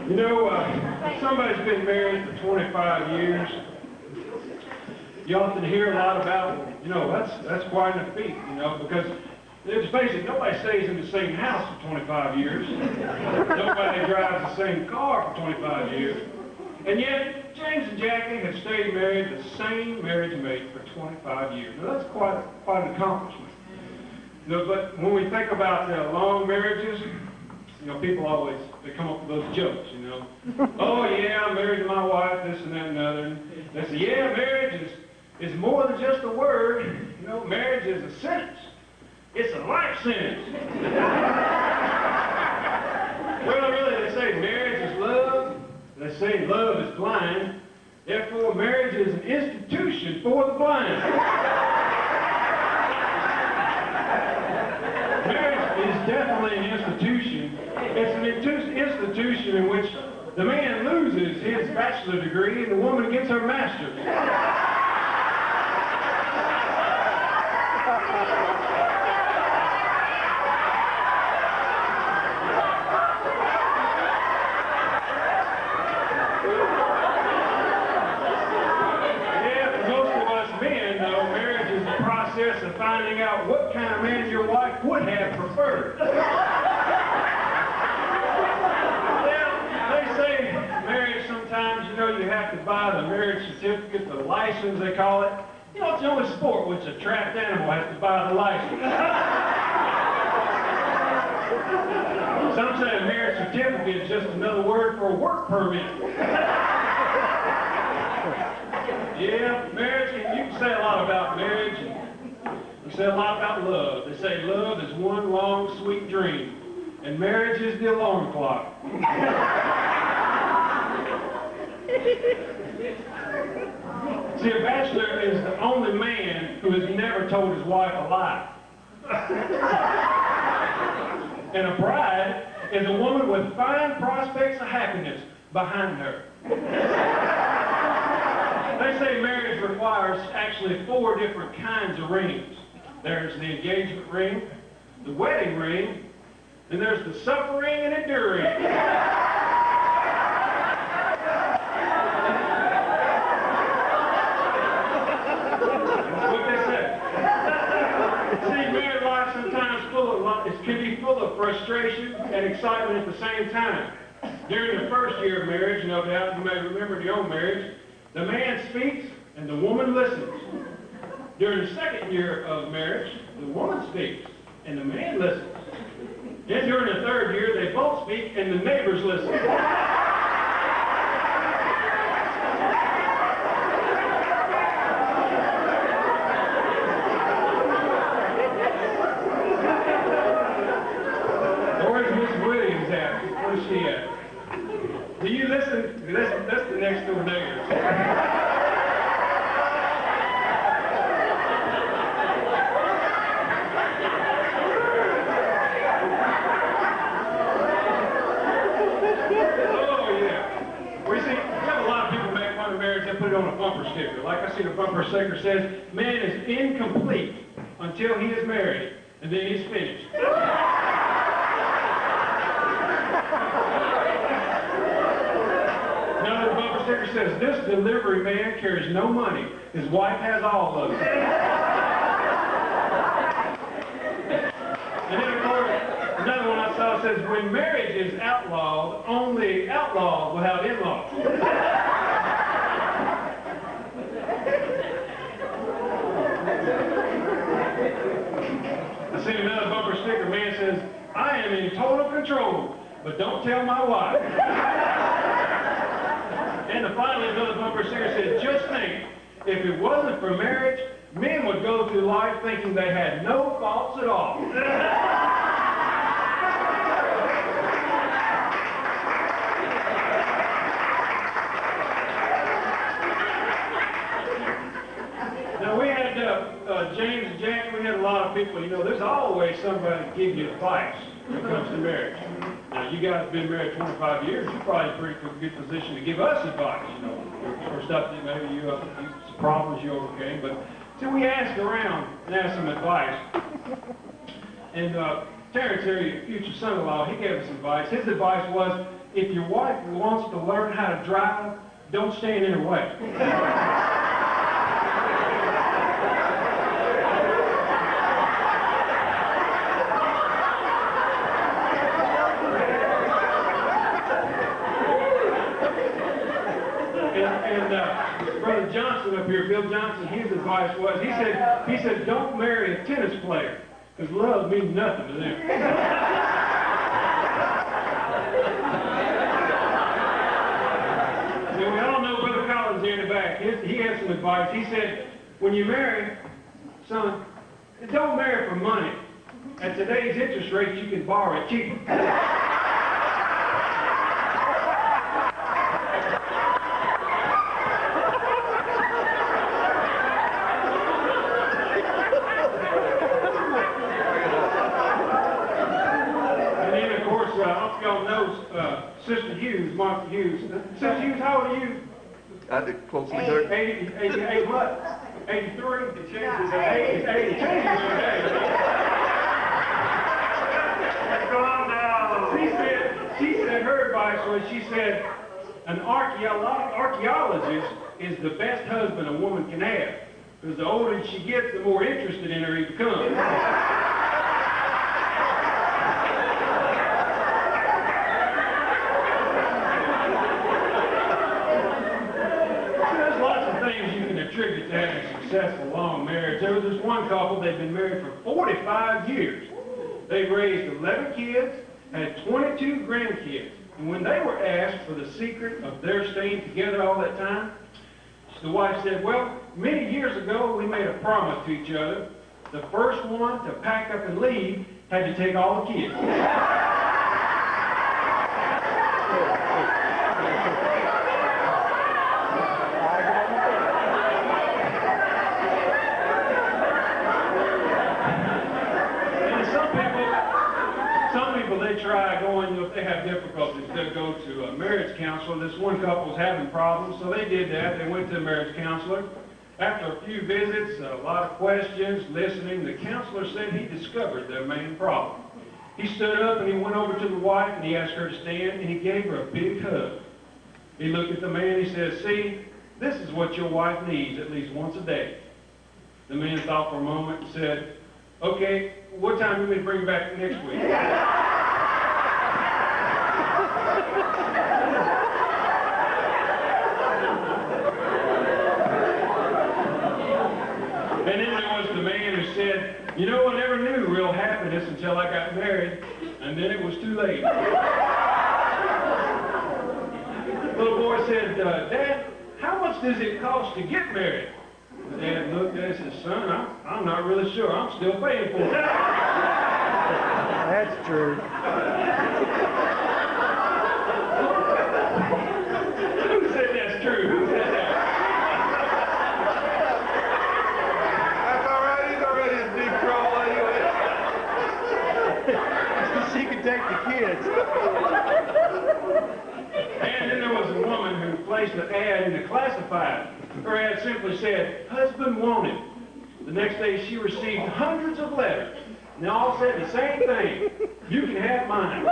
You know, somebody's been married for 25 years. You often hear a lot about, you know, that's quite a feat, you know, because let's face it, nobody stays in the same house for 25 years. Nobody drives the same car for 25 years. And yet, James and Jackie have stayed married to the same marriage mate for 25 years. Now, that's quite an accomplishment. You know, but when we think about long marriages, you know, people always, they come up with those jokes, you know. Oh, yeah, I'm married to my wife, this and that and other. And they say, yeah, marriage is more than just a word. You know, marriage is a sentence. It's a life sentence. Well, really, they say marriage is love. They say love is blind. Therefore, marriage is an institution for the blind. Marriage is definitely an institution. It's an institution in which the man loses his bachelor degree and the woman gets her master's. Of finding out what kind of man your wife would have preferred. Well, they say marriage sometimes, you know, you have to buy the marriage certificate, the license they call it. You know, it's the only sport which a trapped animal has to buy the license. Some say a marriage certificate is just another word for a work permit. Yeah, marriage, you can say a lot about marriage. You say a lot about love. They say love is one long, sweet dream, and marriage is the alarm clock. See, a bachelor is the only man who has never told his wife a lie. And a bride is a woman with fine prospects of happiness behind her. They say marriage requires actually 4 different kinds of rings. There's the engagement ring, the wedding ring, and there's the suffering and enduring. What they say. See, married life sometimes can be full of frustration and excitement at the same time. During the first year of marriage, no doubt you may remember your own marriage, the man speaks and the woman listens. During the second year of marriage, the woman speaks and the man listens. Then during the third year, they both speak and the neighbors listen. Where's Miss Williams at? Where's she at? Do you listen? That's the next door neighbor. Put it on a bumper sticker. Like I see the bumper sticker says, man is incomplete until he is married, and then he's finished. Another bumper sticker says, this delivery man carries no money. His wife has all of it. And then, of course, another one I saw says, when marriage is outlawed, only outlaws will have in-laws. I see another bumper sticker, man says, I am in total control, but don't tell my wife. And finally another bumper sticker says, just think, if it wasn't for marriage, men would go through life thinking they had no faults at all. James and Jackie, we had a lot of people, you know, there's always somebody to give you advice when it comes to marriage. Now, you guys have been married 25 years, you're probably in a pretty good position to give us advice, you know, for stuff that maybe you some problems you overcame. But, so we asked around and asked some advice. And Terrence here, your future son-in-law, he gave us advice. His advice was, if your wife wants to learn how to drive, don't stand in her way. Brother Johnson up here, Bill Johnson, his advice was, he said, don't marry a tennis player, because love means nothing to them. So we all know Brother Collins here in the back. He had some advice. He said, when you marry, son, don't marry for money. At today's interest rates, you can borrow it cheaper. Y'all know Sister Hughes, Martha Hughes. Sister Hughes, how old are you? I did closely heard. 88 what? 83? It changes every day. It changes every day. Go on now. She said her advice was, she said, an archaeologist is the best husband a woman can have. Because the older she gets, the more interested in her he becomes. Attribute to having a successful long marriage. There was this one couple, they'd been married for 45 years. They raised 11 kids, had 22 grandkids. And when they were asked for the secret of their staying together all that time, the wife said, well, many years ago we made a promise to each other. The first one to pack up and leave had to take all the kids. They try going, if they have difficulties, they'll go to a marriage counselor. This one couple was having problems, so they did that. They went to a marriage counselor. After a few visits, a lot of questions, listening, the counselor said he discovered their main problem. He stood up and he went over to the wife and he asked her to stand and he gave her a big hug. He looked at the man and he said, see, this is what your wife needs at least once a day. The man thought for a moment and said, okay, what time do you want me to bring her back next week? And then there was the man who said, you know, I never knew real happiness until I got married, and then it was too late. Little boy said, Dad, how much does it cost to get married? The dad looked at us and said, son, I'm not really sure. I'm still paying for it. That's true. Who said that's true? Who said that? That's all right. He's already in deep trouble anyway. She can take the kids. And then there was a woman who placed an ad in the classified. Her ad simply said, husband wanted. The next day she received hundreds of letters. And they all said the same thing. You can have mine.